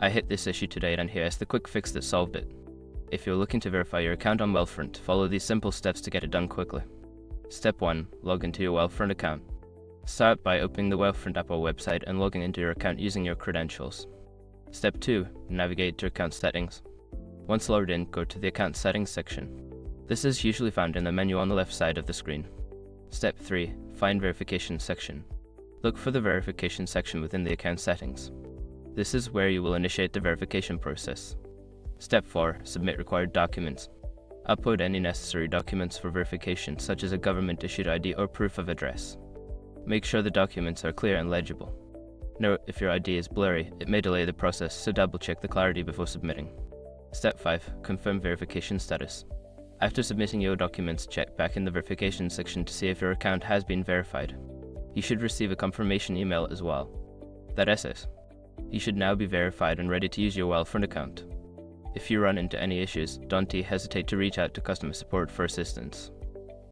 I hit this issue today and here is the quick fix that solved it. If you're looking to verify your account on Wealthfront, follow these simple steps to get it done quickly. Step 1. Log into your Wealthfront account. Start by opening the Wealthfront app or website and logging into your account using your credentials. Step 2. Navigate to account settings. Once logged in, go to the account settings section. This is usually found in the menu on the left side of the screen. Step 3. Find verification section. Look for the verification section within the account settings. This is where you will initiate the verification process. Step 4. Submit required documents. Upload any necessary documents for verification, such as a government-issued ID or proof of address. Make sure the documents are clear and legible. Note, if your ID is blurry, it may delay the process, so double-check the clarity before submitting. Step 5. Confirm verification status. After submitting your documents, check back in the verification section to see if your account has been verified. You should receive a confirmation email as well. That is it. You should now be verified and ready to use your Wealthfront account. If you run into any issues, don't hesitate to reach out to customer support for assistance.